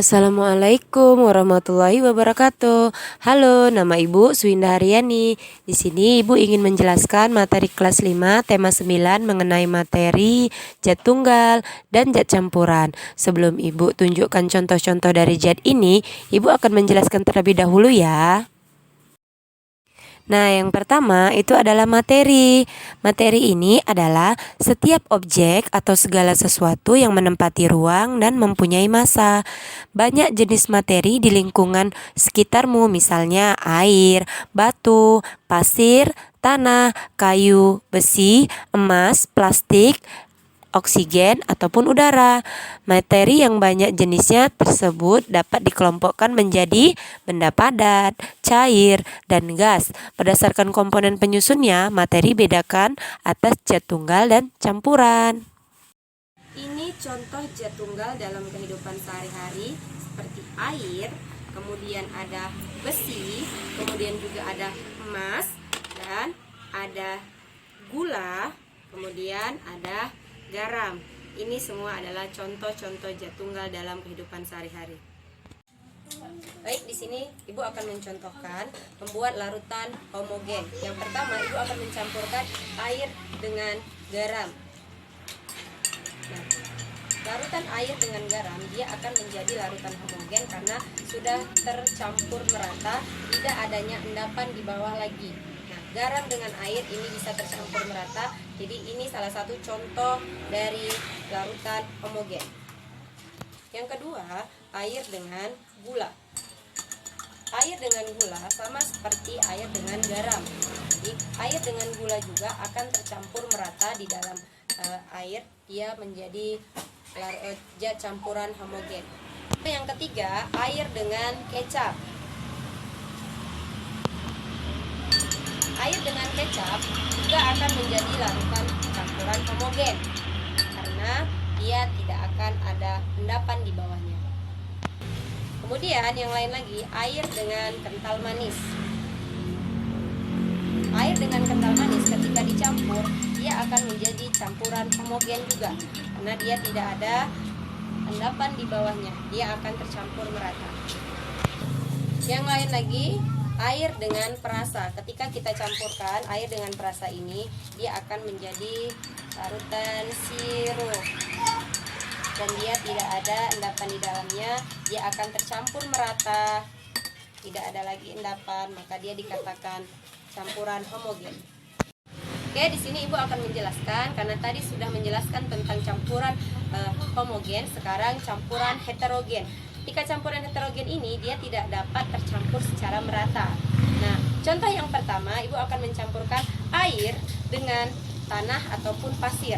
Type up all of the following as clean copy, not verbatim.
Assalamualaikum warahmatullahi wabarakatuh. Halo, nama Ibu Suindah Haryani. Di sini Ibu ingin menjelaskan materi kelas 5 tema 9 mengenai materi zat tunggal dan zat campuran. Sebelum Ibu tunjukkan contoh-contoh dari zat ini, Ibu akan menjelaskan terlebih dahulu ya. Nah, yang pertama itu adalah materi. Materi ini adalah setiap objek atau segala sesuatu yang menempati ruang dan mempunyai massa. Banyak jenis materi di lingkungan sekitarmu, misalnya air, batu, pasir, tanah, kayu, besi, emas, plastik, oksigen ataupun udara. Materi yang banyak jenisnya tersebut dapat dikelompokkan menjadi benda padat, cair, dan gas. Berdasarkan komponen penyusunnya, materi bedakan atas zat tunggal dan campuran. Ini contoh zat tunggal dalam kehidupan sehari-hari seperti air, kemudian ada besi, kemudian juga ada emas, dan ada gula, kemudian ada garam. Ini semua adalah contoh-contoh zat tunggal dalam kehidupan sehari-hari. Baik, di sini Ibu akan mencontohkan membuat larutan homogen. Yang pertama, Ibu akan mencampurkan air dengan garam. Nah, larutan air dengan garam dia akan menjadi larutan homogen karena sudah tercampur merata, tidak adanya endapan di bawah lagi. Garam dengan air ini bisa tercampur merata. Jadi ini salah satu contoh dari larutan homogen. Yang kedua, air dengan gula. Air dengan gula sama seperti air dengan garam. Jadi air dengan gula juga akan tercampur merata di dalam air. Dia menjadi zat campuran homogen. Yang ketiga, air dengan kecap. Air dengan kecap juga akan menjadi larutan campuran homogen karena dia tidak akan ada endapan di bawahnya. Kemudian yang lain lagi, air dengan kental manis. Air dengan kental manis ketika dicampur, dia akan menjadi campuran homogen juga karena dia tidak ada endapan di bawahnya, dia akan tercampur merata. Yang lain lagi, air dengan perasa. Ketika kita campurkan air dengan perasa ini, dia akan menjadi larutan sirup dan dia tidak ada endapan di dalamnya, dia akan tercampur merata, tidak ada lagi endapan, maka dia dikatakan campuran homogen. Oke, di sini Ibu akan menjelaskan karena tadi sudah menjelaskan tentang campuran homogen, sekarang campuran heterogen. Ketika campuran heterogen ini dia tidak dapat tercampur secara merata. Nah, contoh yang pertama, Ibu akan mencampurkan air dengan tanah ataupun pasir.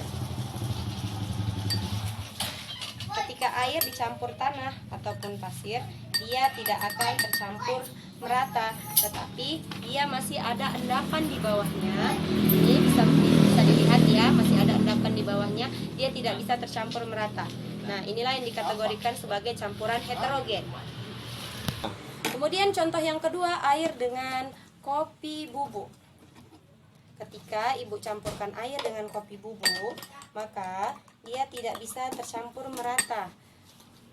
Ketika air dicampur tanah ataupun pasir, dia tidak akan tercampur merata, tetapi dia masih ada endapan di bawahnya. Ini bisa dilihat ya, masih ada endapan di bawahnya, dia tidak bisa tercampur merata. Nah, inilah yang dikategorikan sebagai campuran heterogen. Kemudian contoh yang kedua, air dengan kopi bubuk. Ketika Ibu campurkan air dengan kopi bubuk, maka dia tidak bisa tercampur merata.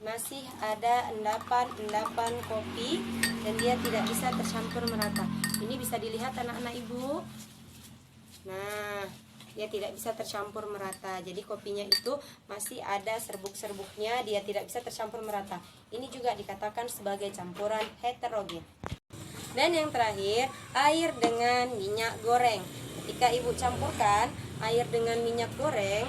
Masih ada endapan kopi dan dia tidak bisa tercampur merata. Ini bisa dilihat anak-anak Ibu. Nah, dia tidak bisa tercampur merata. Jadi kopinya itu masih ada serbuk-serbuknya, dia tidak bisa tercampur merata. Ini juga dikatakan sebagai campuran heterogen. Dan yang terakhir, air dengan minyak goreng. Ketika Ibu campurkan air dengan minyak goreng,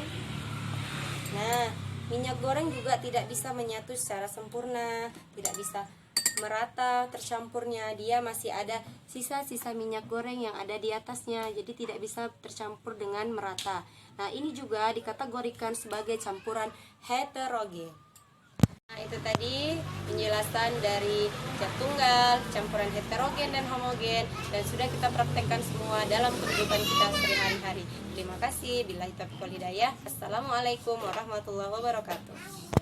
nah, minyak goreng juga tidak bisa menyatu secara sempurna, tidak bisa merata tercampurnya, dia masih ada sisa-sisa minyak goreng yang ada di atasnya, jadi tidak bisa tercampur dengan merata. Nah, ini juga dikategorikan sebagai campuran heterogen. Nah, itu tadi penjelasan dari zat tunggal, campuran heterogen dan homogen, dan sudah kita praktekkan semua dalam kehidupan kita sehari-hari. Terima kasih. Billahi taufiq wal hidayah. Assalamualaikum warahmatullahi wabarakatuh.